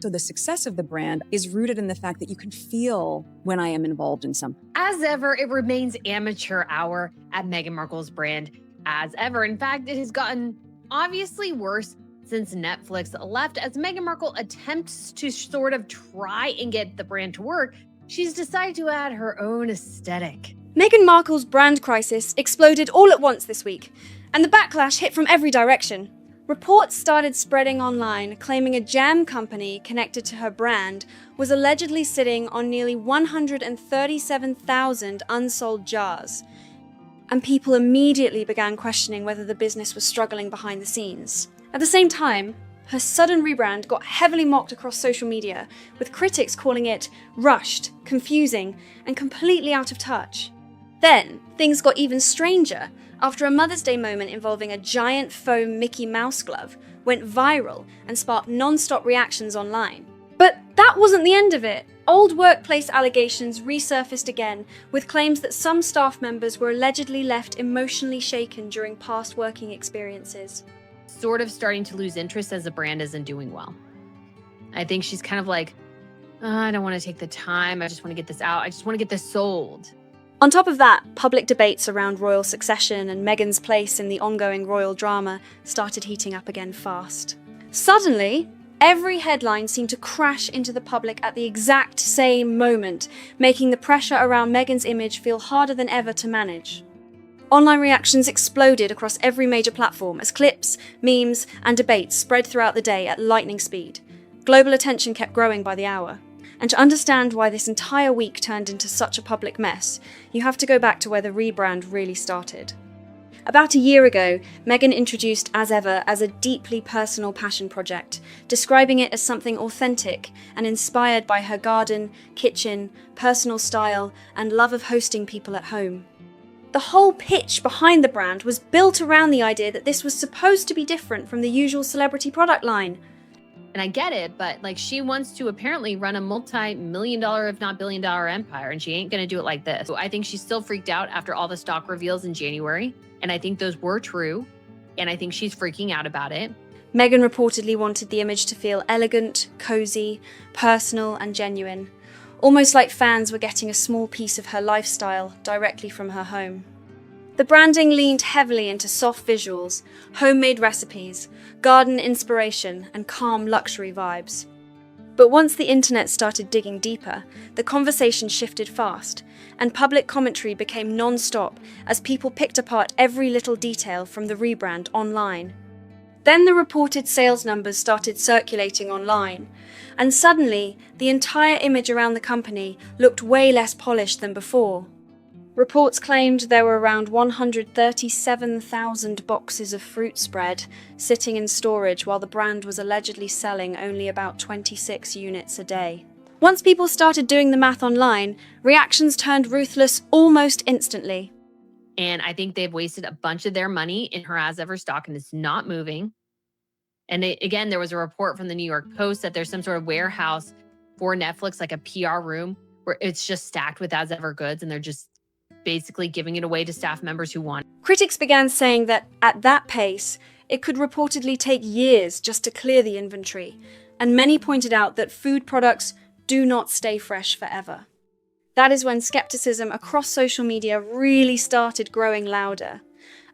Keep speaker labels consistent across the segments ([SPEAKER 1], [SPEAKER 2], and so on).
[SPEAKER 1] So the success of the brand is rooted in the fact that you can feel when I am involved in something.
[SPEAKER 2] As ever, it remains amateur hour at Meghan Markle's brand. As ever. In fact, it has gotten obviously worse since Netflix left. As Meghan Markle attempts to sort of try and get the brand to work, she's decided to add her own aesthetic.
[SPEAKER 3] Meghan Markle's brand crisis exploded all at once this week, and the backlash hit from every direction. Reports started spreading online, claiming a jam company connected to her brand was allegedly sitting on nearly 137,000 unsold jars. And people immediately began questioning whether the business was struggling behind the scenes. At the same time, her sudden rebrand got heavily mocked across social media, with critics calling it rushed, confusing, and completely out of touch. Then, things got even stranger after a Mother's Day moment involving a giant foam Mickey Mouse glove went viral and sparked non-stop reactions online. But that wasn't the end of it. Old workplace allegations resurfaced again, with claims that some staff members were allegedly left emotionally shaken during past working experiences.
[SPEAKER 2] Sort of starting to lose interest as the brand isn't doing well. I think she's kind of like, I don't want to take the time. I just want to get this out. I just want to get this sold.
[SPEAKER 3] On top of that, public debates around royal succession and Meghan's place in the ongoing royal drama started heating up again fast. Suddenly, every headline seemed to crash into the public at the exact same moment, making the pressure around Meghan's image feel harder than ever to manage. Online reactions exploded across every major platform as clips, memes, and debates spread throughout the day at lightning speed. Global attention kept growing by the hour. And to understand why this entire week turned into such a public mess, you have to go back to where the rebrand really started. About a year ago, Meghan introduced As Ever as a deeply personal passion project, describing it as something authentic and inspired by her garden, kitchen, personal style, and love of hosting people at home. The whole pitch behind the brand was built around the idea that this was supposed to be different from the usual celebrity product line.
[SPEAKER 2] And I get it, but like she wants to apparently run a multi-million-dollar, if not billion-dollar empire, and she ain't gonna do it like this. So I think she's still freaked out after all the stock reveals in January, and I think those were true, and I think she's freaking out about it.
[SPEAKER 3] Meghan reportedly wanted the image to feel elegant, cozy, personal, and genuine, almost like fans were getting a small piece of her lifestyle directly from her home. The branding leaned heavily into soft visuals, homemade recipes, garden inspiration, and calm luxury vibes. But once the internet started digging deeper, the conversation shifted fast, and public commentary became non-stop as people picked apart every little detail from the rebrand online. Then the reported sales numbers started circulating online, and suddenly the entire image around the company looked way less polished than before. Reports claimed there were around 137,000 boxes of fruit spread sitting in storage while the brand was allegedly selling only about 26 units a day. Once people started doing the math online, reactions turned ruthless almost instantly.
[SPEAKER 2] And I think they've wasted a bunch of their money in her As Ever stock, and it's not moving. And again, there was a report from the New York Post that there's some sort of warehouse for Netflix, like a PR room, where it's just stacked with As Ever goods, and they're just basically giving it away to staff members who want it.
[SPEAKER 3] Critics began saying that at that pace, it could reportedly take years just to clear the inventory, and many pointed out that food products do not stay fresh forever. That is when skepticism across social media really started growing louder.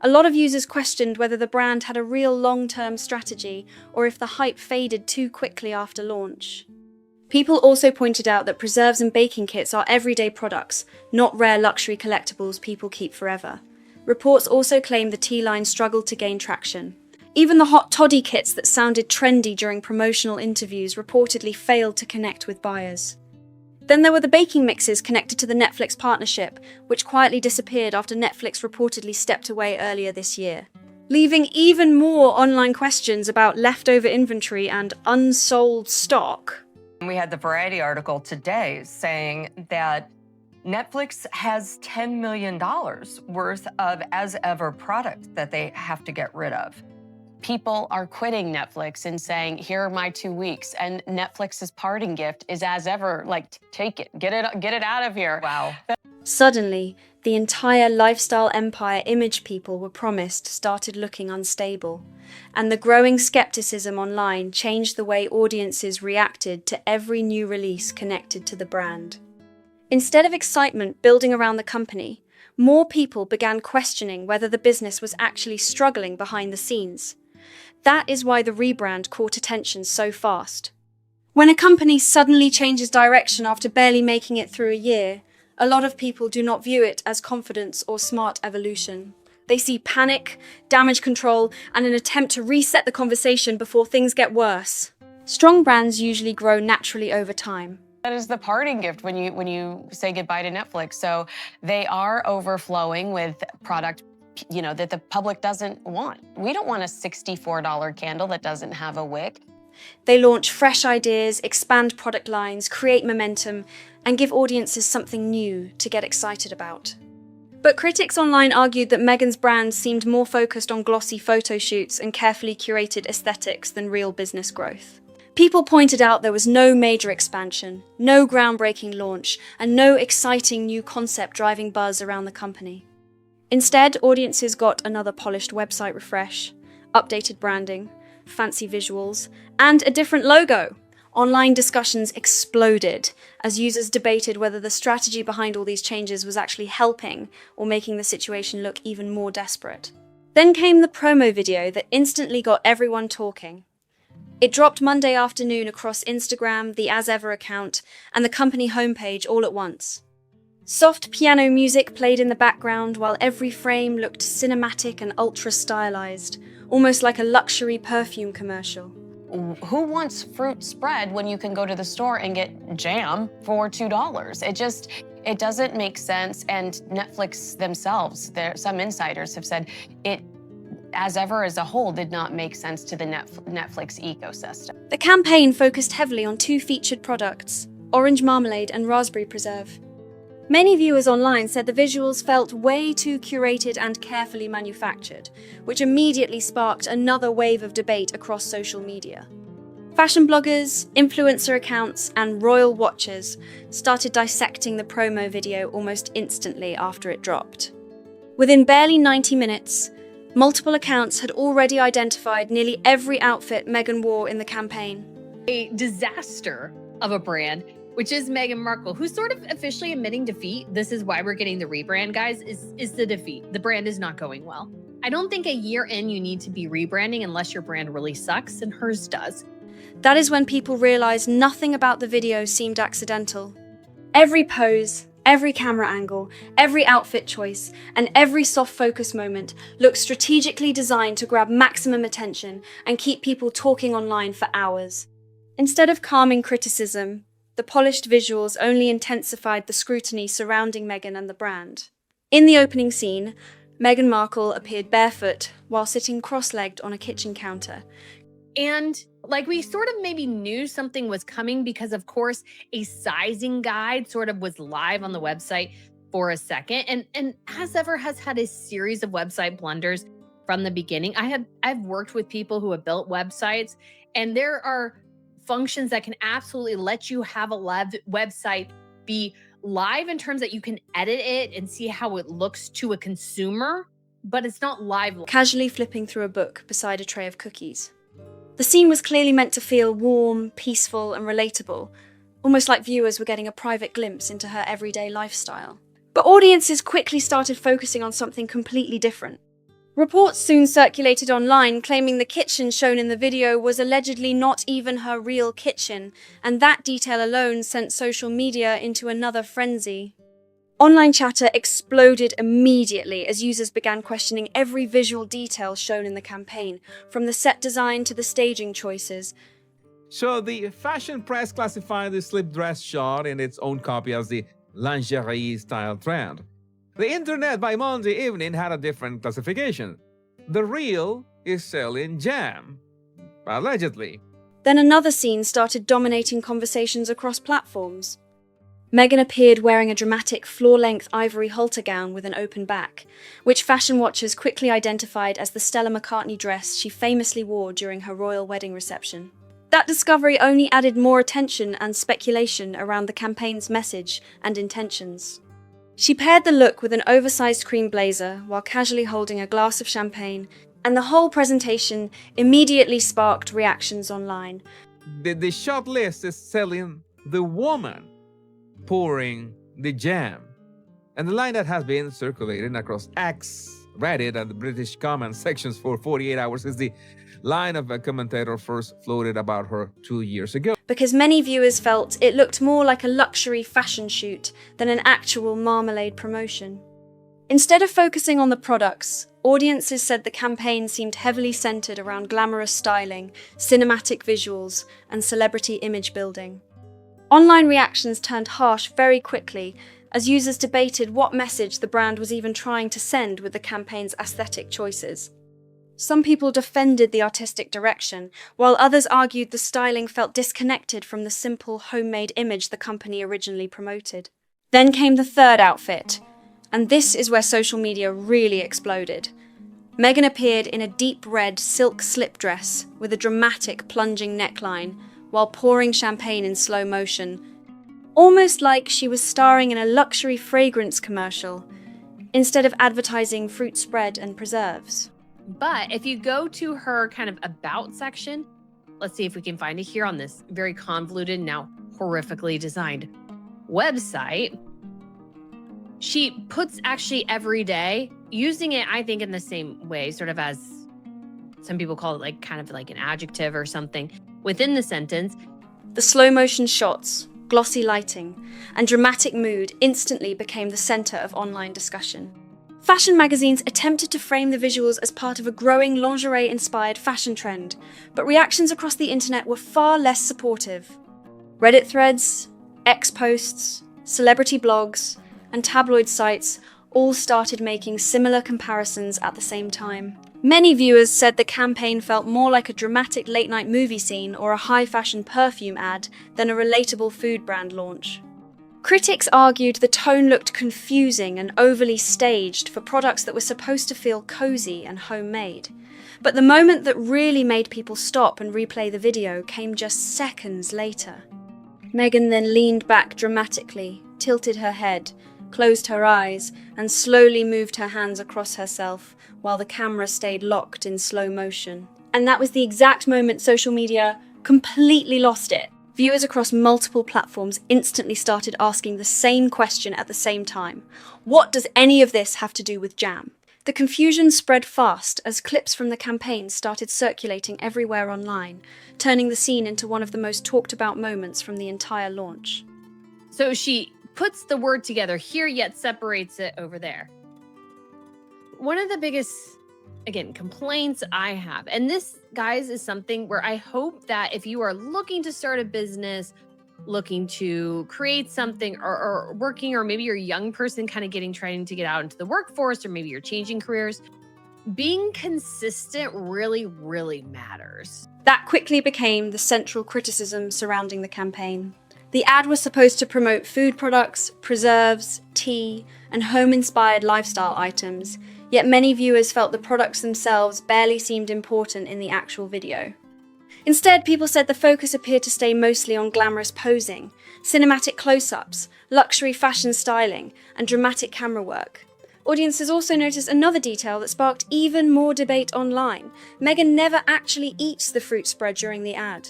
[SPEAKER 3] A lot of users questioned whether the brand had a real long-term strategy or if the hype faded too quickly after launch. People also pointed out that preserves and baking kits are everyday products, not rare luxury collectibles people keep forever. Reports also claimed the tea line struggled to gain traction. Even the hot toddy kits that sounded trendy during promotional interviews reportedly failed to connect with buyers. Then there were the baking mixes connected to the Netflix partnership, which quietly disappeared after Netflix reportedly stepped away earlier this year, leaving even more online questions about leftover inventory and unsold stock.
[SPEAKER 4] We had the Variety article today saying that Netflix has $10 million worth of As Ever product that they have to get rid of.
[SPEAKER 5] People are quitting Netflix and saying, here are my 2 weeks. And Netflix's parting gift is As Ever, like, take it, get it out of here.
[SPEAKER 4] Wow.
[SPEAKER 3] Suddenly, The entire lifestyle empire image people were promised started looking unstable, and the growing skepticism online changed the way audiences reacted to every new release connected to the brand. Instead of excitement building around the company, more people began questioning whether the business was actually struggling behind the scenes. That is why the rebrand caught attention so fast. When a company suddenly changes direction after barely making it through a year, a lot of people do not view it as confidence or smart evolution. They see panic, damage control, and an attempt to reset the conversation before things get worse. Strong brands usually grow naturally over time.
[SPEAKER 5] That is the parting gift when you say goodbye to Netflix. So they are overflowing with product, that the public doesn't want. We don't want a $64 candle that doesn't have a wick.
[SPEAKER 3] They launch fresh ideas, expand product lines, create momentum, and give audiences something new to get excited about. But critics online argued that Meghan's brand seemed more focused on glossy photo shoots and carefully curated aesthetics than real business growth. People pointed out there was no major expansion, no groundbreaking launch, and no exciting new concept driving buzz around the company. Instead, audiences got another polished website refresh, updated branding, fancy visuals, and a different logo. Online discussions exploded as users debated whether the strategy behind all these changes was actually helping or making the situation look even more desperate. Then came the promo video that instantly got everyone talking. It dropped Monday afternoon across Instagram, the As Ever account, and the company homepage all at once. Soft piano music played in the background while every frame looked cinematic and ultra-stylized, almost like a luxury perfume commercial.
[SPEAKER 5] Who wants fruit spread when you can go to the store and get jam for $2? It doesn't make sense. And Netflix themselves, some insiders have said it, As Ever as a whole, did not make sense to the Netflix ecosystem.
[SPEAKER 3] The campaign focused heavily on two featured products, orange marmalade and raspberry preserve. Many viewers online said the visuals felt way too curated and carefully manufactured, which immediately sparked another wave of debate across social media. Fashion bloggers, influencer accounts, and royal watchers started dissecting the promo video almost instantly after it dropped. Within barely 90 minutes, multiple accounts had already identified nearly every outfit Meghan wore in the campaign.
[SPEAKER 2] A disaster of a brand, which is Meghan Markle, who's sort of officially admitting defeat. This is why we're getting the rebrand, guys, is the defeat. The brand is not going well. I don't think a year in you need to be rebranding unless your brand really sucks, and hers does.
[SPEAKER 3] That is when people realized nothing about the video seemed accidental. Every pose, every camera angle, every outfit choice, and every soft focus moment looked strategically designed to grab maximum attention and keep people talking online for hours. Instead of calming criticism, the polished visuals only intensified the scrutiny surrounding Meghan and the brand. In the opening scene, Meghan Markle appeared barefoot while sitting cross-legged on a kitchen counter.
[SPEAKER 2] And we sort of maybe knew something was coming because, of course, a sizing guide sort of was live on the website for a second. And As Ever has had a series of website blunders from the beginning. I've worked with people who have built websites, and there are functions that can absolutely let you have a website be live in terms that you can edit it and see how it looks to a consumer, but it's not live.
[SPEAKER 3] Casually flipping through a book beside a tray of cookies. The scene was clearly meant to feel warm, peaceful, and relatable, almost like viewers were getting a private glimpse into her everyday lifestyle. But audiences quickly started focusing on something completely different. Reports soon circulated online claiming the kitchen shown in the video was allegedly not even her real kitchen, and that detail alone sent social media into another frenzy. Online chatter exploded immediately as users began questioning every visual detail shown in the campaign, from the set design to the staging choices.
[SPEAKER 6] So the fashion press classified the slip dress shot in its own copy as the lingerie-style trend. The internet by Monday evening had a different classification. The real is selling jam, allegedly.
[SPEAKER 3] Then another scene started dominating conversations across platforms. Meghan appeared wearing a dramatic floor-length ivory halter gown with an open back, which fashion watchers quickly identified as the Stella McCartney dress she famously wore during her royal wedding reception. That discovery only added more attention and speculation around the campaign's message and intentions. She paired the look with an oversized cream blazer while casually holding a glass of champagne, and the whole presentation immediately sparked reactions online.
[SPEAKER 6] The shot list is selling the woman pouring the jam. And the line that has been circulating across X, Reddit, and the British comment sections for 48 hours is the line of a commentator first floated about her 2 years ago.
[SPEAKER 3] Because many viewers felt it looked more like a luxury fashion shoot than an actual marmalade promotion. Instead of focusing on the products, audiences said the campaign seemed heavily centered around glamorous styling, cinematic visuals, and celebrity image building. Online reactions turned harsh very quickly as users debated what message the brand was even trying to send with the campaign's aesthetic choices. Some people defended the artistic direction, while others argued the styling felt disconnected from the simple, homemade image the company originally promoted. Then came the third outfit, and this is where social media really exploded. Meghan appeared in a deep red silk slip dress with a dramatic plunging neckline while pouring champagne in slow motion, almost like she was starring in a luxury fragrance commercial instead of advertising fruit spread and preserves.
[SPEAKER 2] But if you go to her kind of about section, let's see if we can find it here on this very convoluted, now horrifically designed website. She puts actually every day, using it, I think, in the same way, sort of as some people call it, like kind of like an adjective or something within the sentence.
[SPEAKER 3] The slow motion shots, glossy lighting, and dramatic mood instantly became the center of online discussion. Fashion magazines attempted to frame the visuals as part of a growing lingerie-inspired fashion trend, but reactions across the internet were far less supportive. Reddit threads, X posts, celebrity blogs, and tabloid sites all started making similar comparisons at the same time. Many viewers said the campaign felt more like a dramatic late-night movie scene or a high-fashion perfume ad than a relatable food brand launch. Critics argued the tone looked confusing and overly staged for products that were supposed to feel cozy and homemade. But the moment that really made people stop and replay the video came just seconds later. Meghan then leaned back dramatically, tilted her head, closed her eyes, and slowly moved her hands across herself while the camera stayed locked in slow motion. And that was the exact moment social media completely lost it. Viewers across multiple platforms instantly started asking the same question at the same time. What does any of this have to do with jam? The confusion spread fast as clips from the campaign started circulating everywhere online, turning the scene into one of the most talked about moments from the entire launch.
[SPEAKER 2] So she puts the word together here, yet separates it over there. One of the biggest, again, complaints I have, and this, guys, is something where I hope that if you are looking to start a business, looking to create something, or working, or maybe you're a young person kind of trying to get out into the workforce, or maybe you're changing careers, being consistent really, really matters.
[SPEAKER 3] That quickly became the central criticism surrounding the campaign. The ad was supposed to promote food products, preserves, tea, and home-inspired lifestyle items, yet many viewers felt the products themselves barely seemed important in the actual video. Instead, people said the focus appeared to stay mostly on glamorous posing, cinematic close-ups, luxury fashion styling, and dramatic camera work. Audiences also noticed another detail that sparked even more debate online. Meghan never actually eats the fruit spread during the ad.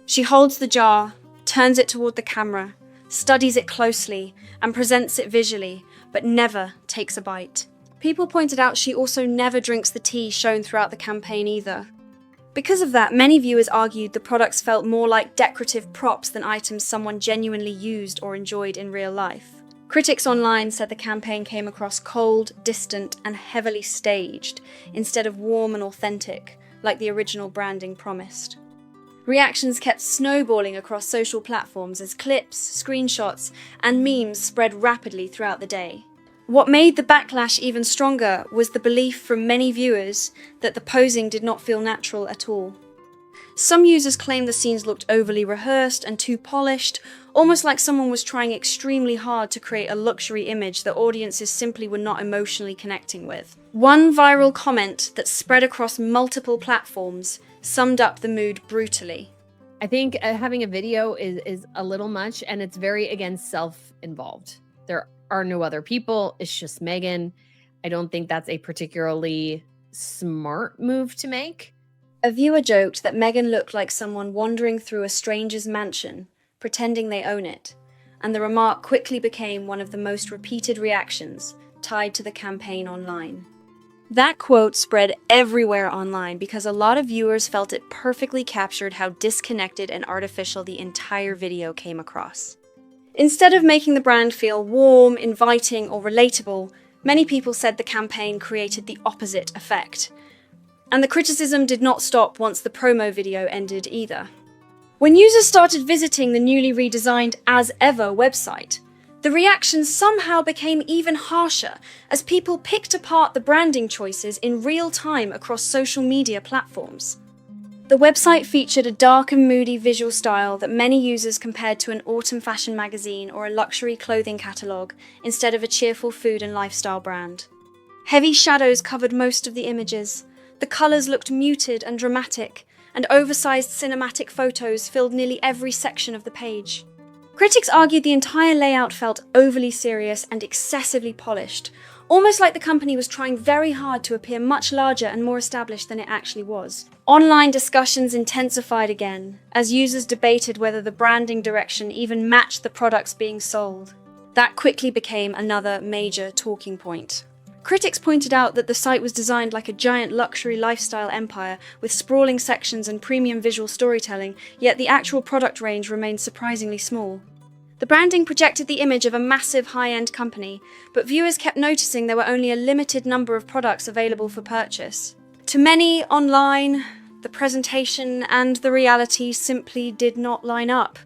[SPEAKER 3] She holds the jar, turns it toward the camera, studies it closely, and presents it visually, but never takes a bite. People pointed out she also never drinks the tea shown throughout the campaign either. Because of that, many viewers argued the products felt more like decorative props than items someone genuinely used or enjoyed in real life. Critics online said the campaign came across cold, distant, and heavily staged, instead of warm and authentic, like the original branding promised. Reactions kept snowballing across social platforms as clips, screenshots, and memes spread rapidly throughout the day. What made the backlash even stronger was the belief from many viewers that the posing did not feel natural at all. Some users claimed the scenes looked overly rehearsed and too polished, almost like someone was trying extremely hard to create a luxury image that audiences simply were not emotionally connecting with. One viral comment that spread across multiple platforms summed up the mood brutally.
[SPEAKER 2] I think having a video is a little much, and it's very, again, self-involved. There are no other people. It's just Meghan. I don't think that's a particularly smart move to make.
[SPEAKER 3] A viewer joked that Meghan looked like someone wandering through a stranger's mansion, pretending they own it, and the remark quickly became one of the most repeated reactions tied to the campaign online. That quote spread everywhere online because a lot of viewers felt it perfectly captured how disconnected and artificial the entire video came across. Instead of making the brand feel warm, inviting, or relatable, many people said the campaign created the opposite effect. And the criticism did not stop once the promo video ended either. When users started visiting the newly redesigned As Ever website, the reactions somehow became even harsher as people picked apart the branding choices in real time across social media platforms. The website featured a dark and moody visual style that many users compared to an autumn fashion magazine or a luxury clothing catalogue instead of a cheerful food and lifestyle brand. Heavy shadows covered most of the images. The colours looked muted and dramatic, and oversized cinematic photos filled nearly every section of the page. Critics argued the entire layout felt overly serious and excessively polished, almost like the company was trying very hard to appear much larger and more established than it actually was. Online discussions intensified again, as users debated whether the branding direction even matched the products being sold. That quickly became another major talking point. Critics pointed out that the site was designed like a giant luxury lifestyle empire with sprawling sections and premium visual storytelling, yet the actual product range remained surprisingly small. The branding projected the image of a massive high-end company, but viewers kept noticing there were only a limited number of products available for purchase. To many online, the presentation and the reality simply did not line up.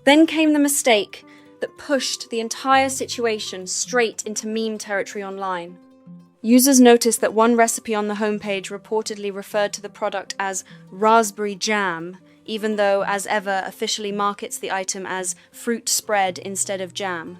[SPEAKER 3] Then came the mistake that pushed the entire situation straight into meme territory online. Users noticed that one recipe on the homepage reportedly referred to the product as raspberry jam, even though As Ever officially markets the item as fruit spread instead of jam.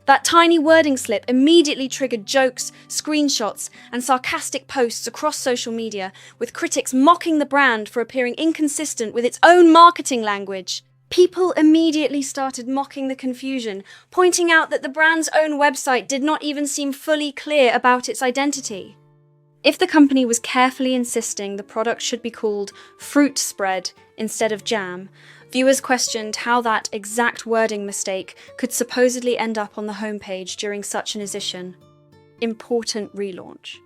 [SPEAKER 3] That tiny wording slip immediately triggered jokes, screenshots, and sarcastic posts across social media, with critics mocking the brand for appearing inconsistent with its own marketing language. People immediately started mocking the confusion, pointing out that the brand's own website did not even seem fully clear about its identity. If the company was carefully insisting the product should be called fruit spread instead of jam, viewers questioned how that exact wording mistake could supposedly end up on the homepage during such an edition. Important relaunch.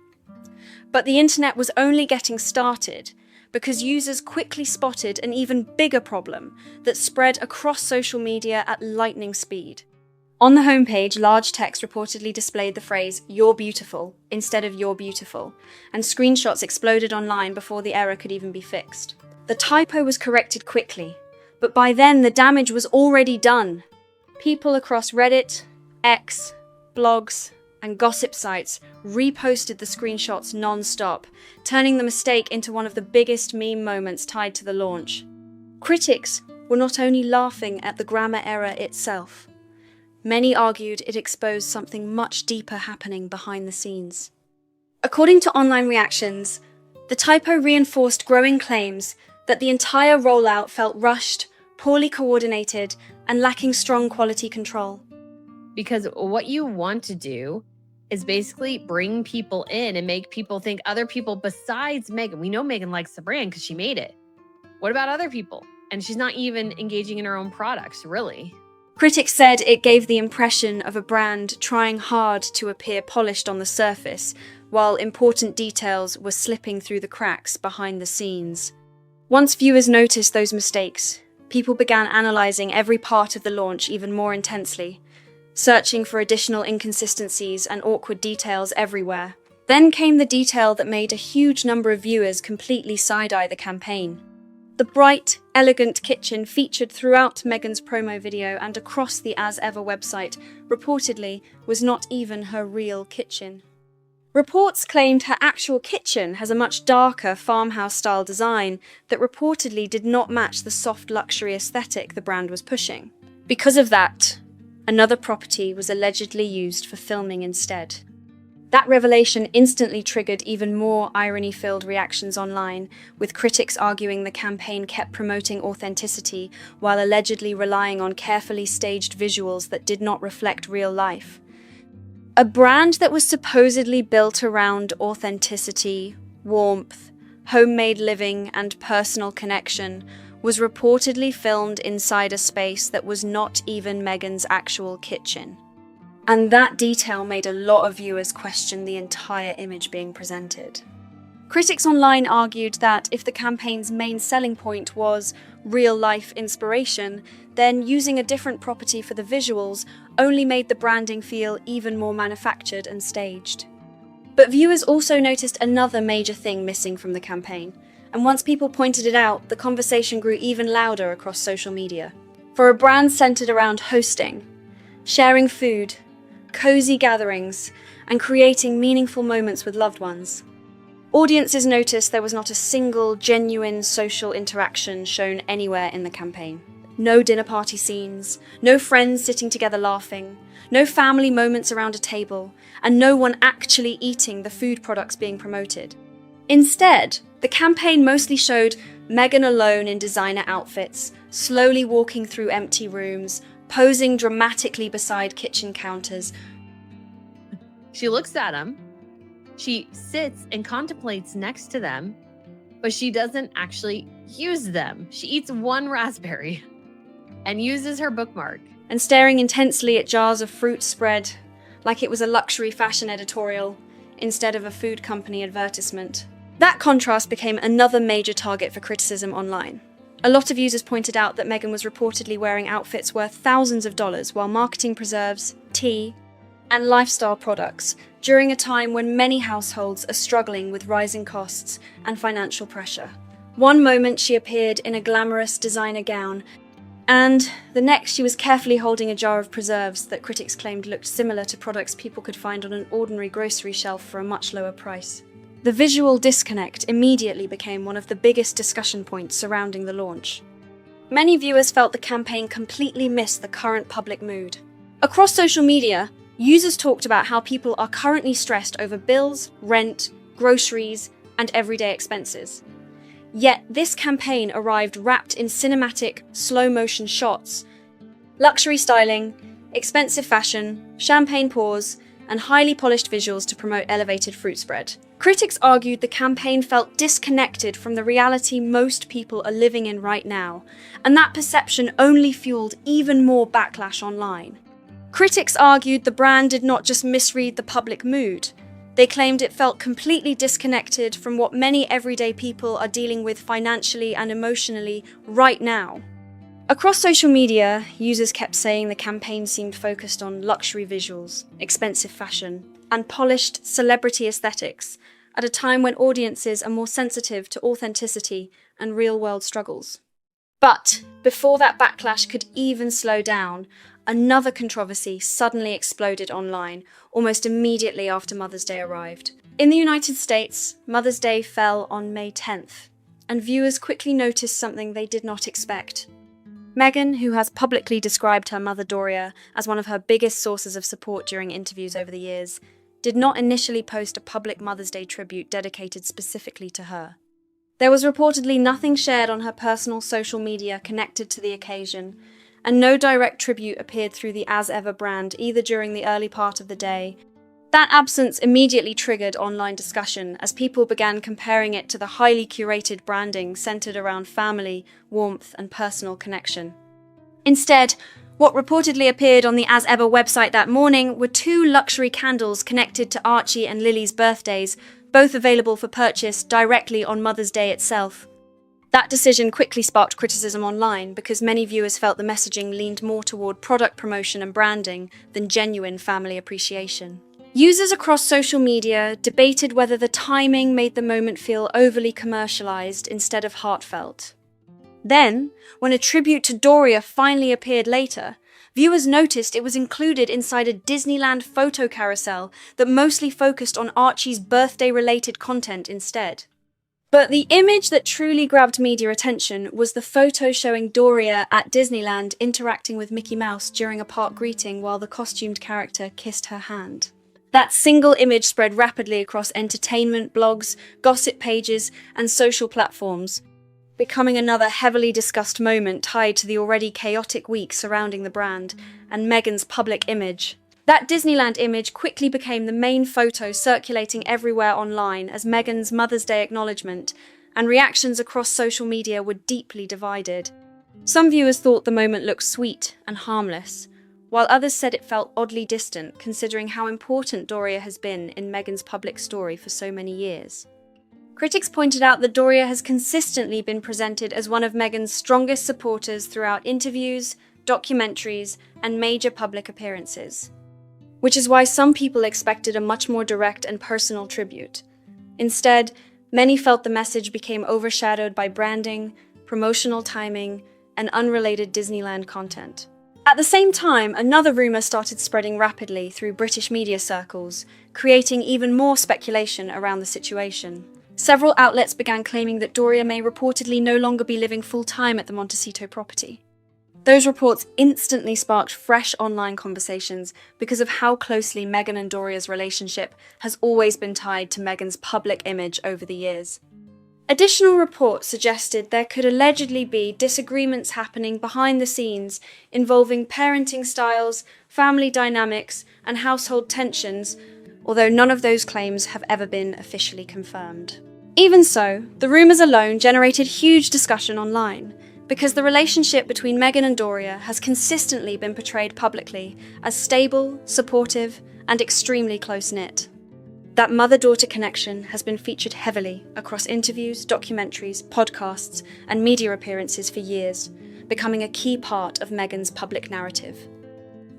[SPEAKER 3] But the internet was only getting started because users quickly spotted an even bigger problem that spread across social media at lightning speed. On the homepage, large text reportedly displayed the phrase, "You're beautiful," instead of "You're beautiful," and screenshots exploded online before the error could even be fixed. The typo was corrected quickly, but by then the damage was already done. People across Reddit, X, blogs, and gossip sites reposted the screenshots non-stop, turning the mistake into one of the biggest meme moments tied to the launch. Critics were not only laughing at the grammar error itself, many argued it exposed something much deeper happening behind the scenes. According to online reactions, the typo reinforced growing claims that the entire rollout felt rushed, poorly coordinated, and lacking strong quality control.
[SPEAKER 2] Because what you want to do is basically bring people in and make people think other people besides Meghan. We know Meghan likes the brand because she made it. What about other people? And she's not even engaging in her own products, really.
[SPEAKER 3] Critics said it gave the impression of a brand trying hard to appear polished on the surface, while important details were slipping through the cracks behind the scenes. Once viewers noticed those mistakes, people began analyzing every part of the launch even more intensely, searching for additional inconsistencies and awkward details everywhere. Then came the detail that made a huge number of viewers completely side-eye the campaign. The bright, elegant kitchen featured throughout Meghan's promo video and across the As Ever website reportedly was not even her real kitchen. Reports claimed her actual kitchen has a much darker farmhouse-style design that reportedly did not match the soft luxury aesthetic the brand was pushing. Because of that, another property was allegedly used for filming instead. That revelation instantly triggered even more irony-filled reactions online, with critics arguing the campaign kept promoting authenticity while allegedly relying on carefully staged visuals that did not reflect real life. A brand that was supposedly built around authenticity, warmth, homemade living, and personal connection was reportedly filmed inside a space that was not even Meghan's actual kitchen. And that detail made a lot of viewers question the entire image being presented. Critics online argued that if the campaign's main selling point was real-life inspiration, then using a different property for the visuals only made the branding feel even more manufactured and staged. But viewers also noticed another major thing missing from the campaign, and once people pointed it out, the conversation grew even louder across social media. For a brand centered around hosting, sharing food, cozy gatherings, and creating meaningful moments with loved ones, audiences noticed there was not a single genuine social interaction shown anywhere in the campaign. No dinner party scenes, no friends sitting together laughing, no family moments around a table, and no one actually eating the food products being promoted. Instead, the campaign mostly showed Meghan alone in designer outfits, slowly walking through empty rooms, posing dramatically beside kitchen counters.
[SPEAKER 2] She looks at them. She sits and contemplates next to them, but she doesn't actually use them. She eats one raspberry and uses her bookmark.
[SPEAKER 3] And staring intensely at jars of fruit spread, like it was a luxury fashion editorial instead of a food company advertisement. That contrast became another major target for criticism online. A lot of users pointed out that Meghan was reportedly wearing outfits worth thousands of dollars while marketing preserves, tea, and lifestyle products during a time when many households are struggling with rising costs and financial pressure. One moment she appeared in a glamorous designer gown, and the next she was carefully holding a jar of preserves that critics claimed looked similar to products people could find on an ordinary grocery shelf for a much lower price. The visual disconnect immediately became one of the biggest discussion points surrounding the launch. Many viewers felt the campaign completely missed the current public mood. Across social media, users talked about how people are currently stressed over bills, rent, groceries, and everyday expenses. Yet this campaign arrived wrapped in cinematic, slow-motion shots, luxury styling, expensive fashion, champagne pours, and highly polished visuals to promote elevated fruit spread. Critics argued the campaign felt disconnected from the reality most people are living in right now, and that perception only fueled even more backlash online. Critics argued the brand did not just misread the public mood. They claimed it felt completely disconnected from what many everyday people are dealing with financially and emotionally right now. Across social media, users kept saying the campaign seemed focused on luxury visuals, expensive fashion, and polished celebrity aesthetics at a time when audiences are more sensitive to authenticity and real-world struggles. But before that backlash could even slow down, another controversy suddenly exploded online almost immediately after Mother's Day arrived. In the United States, Mother's Day fell on May 10th, and viewers quickly noticed something they did not expect. Meghan, who has publicly described her mother Doria as one of her biggest sources of support during interviews over the years, did not initially post a public Mother's Day tribute dedicated specifically to her. There was reportedly nothing shared on her personal social media connected to the occasion, and no direct tribute appeared through the As Ever brand either during the early part of the day. That absence immediately triggered online discussion as people began comparing it to the highly curated branding centered around family, warmth, and personal connection. Instead, what reportedly appeared on the As Ever website that morning were 2 luxury candles connected to Archie and Lily's birthdays, both available for purchase directly on Mother's Day itself. That decision quickly sparked criticism online because many viewers felt the messaging leaned more toward product promotion and branding than genuine family appreciation. Users across social media debated whether the timing made the moment feel overly commercialized instead of heartfelt. Then, when a tribute to Doria finally appeared later, viewers noticed it was included inside a Disneyland photo carousel that mostly focused on Archie's birthday-related content instead. But the image that truly grabbed media attention was the photo showing Doria at Disneyland interacting with Mickey Mouse during a park greeting while the costumed character kissed her hand. That single image spread rapidly across entertainment blogs, gossip pages, and social platforms, becoming another heavily discussed moment tied to the already chaotic week surrounding the brand and Meghan's public image. That Disneyland image quickly became the main photo circulating everywhere online as Meghan's Mother's Day acknowledgement, and reactions across social media were deeply divided. Some viewers thought the moment looked sweet and harmless, while others said it felt oddly distant considering how important Doria has been in Meghan's public story for so many years. Critics pointed out that Doria has consistently been presented as one of Meghan's strongest supporters throughout interviews, documentaries, and major public appearances, which is why some people expected a much more direct and personal tribute. Instead, many felt the message became overshadowed by branding, promotional timing, and unrelated Disneyland content. At the same time, another rumor started spreading rapidly through British media circles, creating even more speculation around the situation. Several outlets began claiming that Doria may reportedly no longer be living full-time at the Montecito property. Those reports instantly sparked fresh online conversations because of how closely Meghan and Doria's relationship has always been tied to Meghan's public image over the years. Additional reports suggested there could allegedly be disagreements happening behind the scenes involving parenting styles, family dynamics, and household tensions, although none of those claims have ever been officially confirmed. Even so, the rumors alone generated huge discussion online, because the relationship between Meghan and Doria has consistently been portrayed publicly as stable, supportive, and extremely close-knit. That mother-daughter connection has been featured heavily across interviews, documentaries, podcasts, and media appearances for years, becoming a key part of Meghan's public narrative.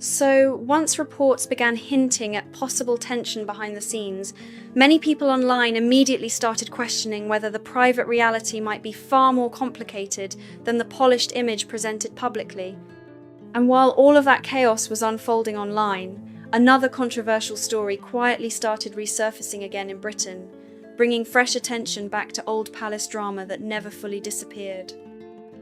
[SPEAKER 3] So, once reports began hinting at possible tension behind the scenes, many people online immediately started questioning whether the private reality might be far more complicated than the polished image presented publicly. And while all of that chaos was unfolding online, another controversial story quietly started resurfacing again in Britain, bringing fresh attention back to old palace drama that never fully disappeared.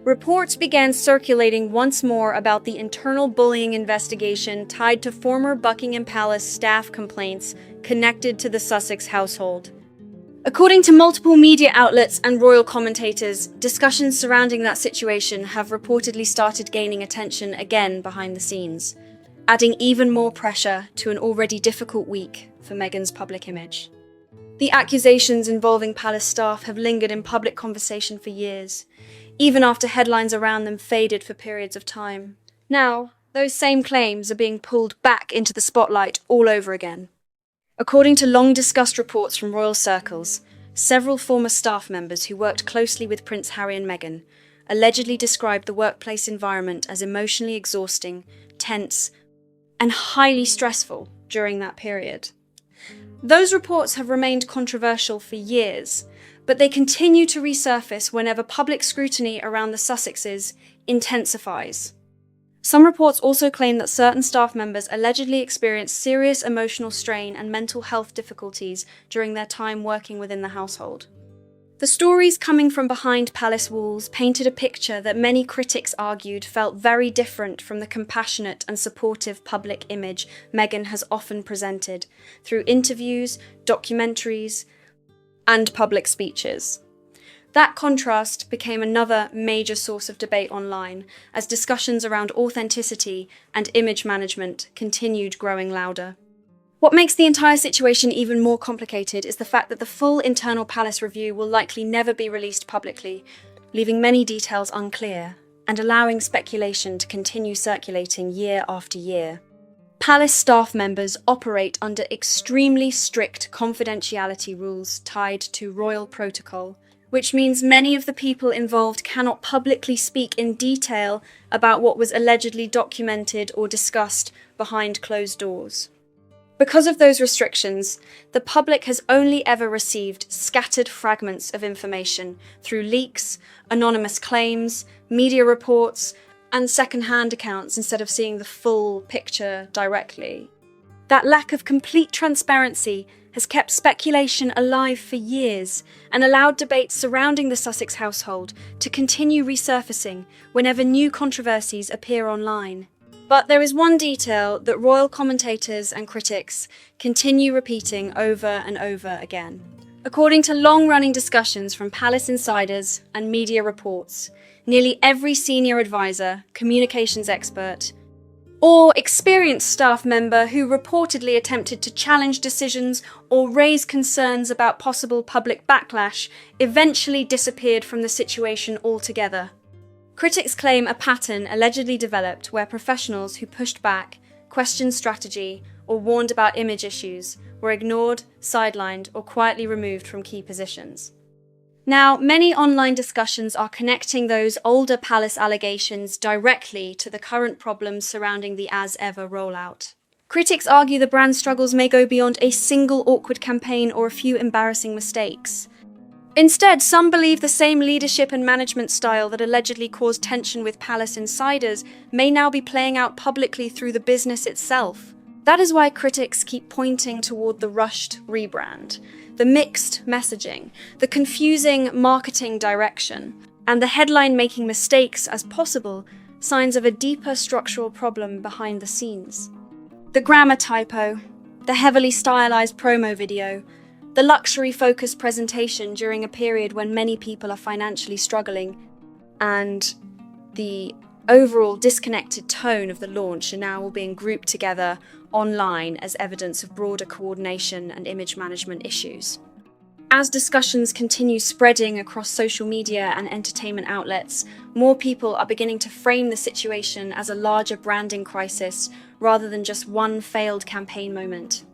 [SPEAKER 3] Reports began circulating once more about the internal bullying investigation tied to former Buckingham Palace staff complaints connected to the Sussex household. According to multiple media outlets and royal commentators, discussions surrounding that situation have reportedly started gaining attention again behind the scenes, adding even more pressure to an already difficult week for Meghan's public image. The accusations involving palace staff have lingered in public conversation for years, even after headlines around them faded for periods of time. Now, those same claims are being pulled back into the spotlight all over again. According to long-discussed reports from royal circles, several former staff members who worked closely with Prince Harry and Meghan allegedly described the workplace environment as emotionally exhausting, tense, and highly stressful during that period. Those reports have remained controversial for years, but they continue to resurface whenever public scrutiny around the Sussexes intensifies. Some reports also claim that certain staff members allegedly experienced serious emotional strain and mental health difficulties during their time working within the household. The stories coming from behind palace walls painted a picture that many critics argued felt very different from the compassionate and supportive public image Meghan has often presented through interviews, documentaries, and public speeches. That contrast became another major source of debate online as discussions around authenticity and image management continued growing louder. What makes the entire situation even more complicated is the fact that the full internal palace review will likely never be released publicly, leaving many details unclear and allowing speculation to continue circulating year after year. Palace staff members operate under extremely strict confidentiality rules tied to royal protocol, which means many of the people involved cannot publicly speak in detail about what was allegedly documented or discussed behind closed doors. Because of those restrictions, the public has only ever received scattered fragments of information through leaks, anonymous claims, media reports, and second-hand accounts instead of seeing the full picture directly. That lack of complete transparency has kept speculation alive for years and allowed debates surrounding the Sussex household to continue resurfacing whenever new controversies appear online. But there is one detail that royal commentators and critics continue repeating over and over again. According to long-running discussions from palace insiders and media reports, nearly every senior advisor, communications expert, or experienced staff member who reportedly attempted to challenge decisions or raise concerns about possible public backlash eventually disappeared from the situation altogether. Critics claim a pattern allegedly developed where professionals who pushed back, questioned strategy, or warned about image issues were ignored, sidelined, or quietly removed from key positions. Now, many online discussions are connecting those older palace allegations directly to the current problems surrounding the As Ever rollout. Critics argue the brand struggles may go beyond a single awkward campaign or a few embarrassing mistakes. Instead, some believe the same leadership and management style that allegedly caused tension with palace insiders may now be playing out publicly through the business itself. That is why critics keep pointing toward the rushed rebrand, the mixed messaging, the confusing marketing direction, and the headline-making mistakes as possible signs of a deeper structural problem behind the scenes. The grammar typo, the heavily stylized promo video, the luxury-focused presentation during a period when many people are financially struggling, and the overall disconnected tone of the launch are now all being grouped together online as evidence of broader coordination and image management issues. As discussions continue spreading across social media and entertainment outlets, more people are beginning to frame the situation as a larger branding crisis rather than just one failed campaign moment.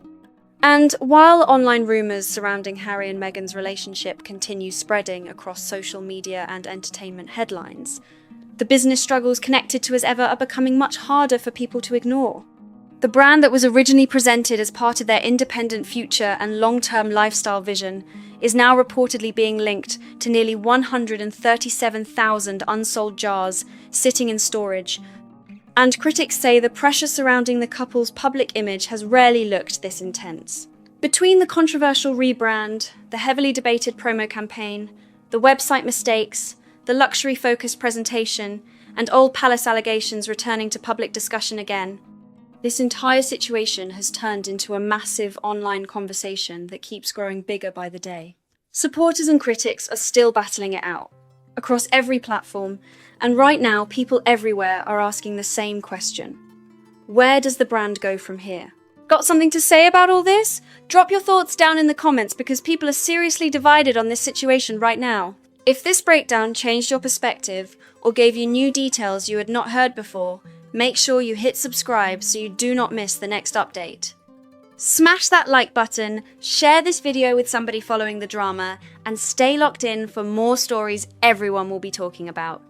[SPEAKER 3] And while online rumours surrounding Harry and Meghan's relationship continue spreading across social media and entertainment headlines, the business struggles connected to As Ever are becoming much harder for people to ignore. The brand that was originally presented as part of their independent future and long-term lifestyle vision is now reportedly being linked to nearly 137,000 unsold jars sitting in storage, and critics say the pressure surrounding the couple's public image has rarely looked this intense. Between the controversial rebrand, the heavily debated promo campaign, the website mistakes, the luxury-focused presentation, and old palace allegations returning to public discussion again, this entire situation has turned into a massive online conversation that keeps growing bigger by the day. Supporters and critics are still battling it out across every platform, and right now people everywhere are asking the same question. Where does the brand go from here? Got something to say about all this? Drop your thoughts down in the comments because people are seriously divided on this situation right now. If this breakdown changed your perspective or gave you new details you had not heard before, make sure you hit subscribe so you do not miss the next update. Smash that like button, share this video with somebody following the drama, and stay locked in for more stories everyone will be talking about.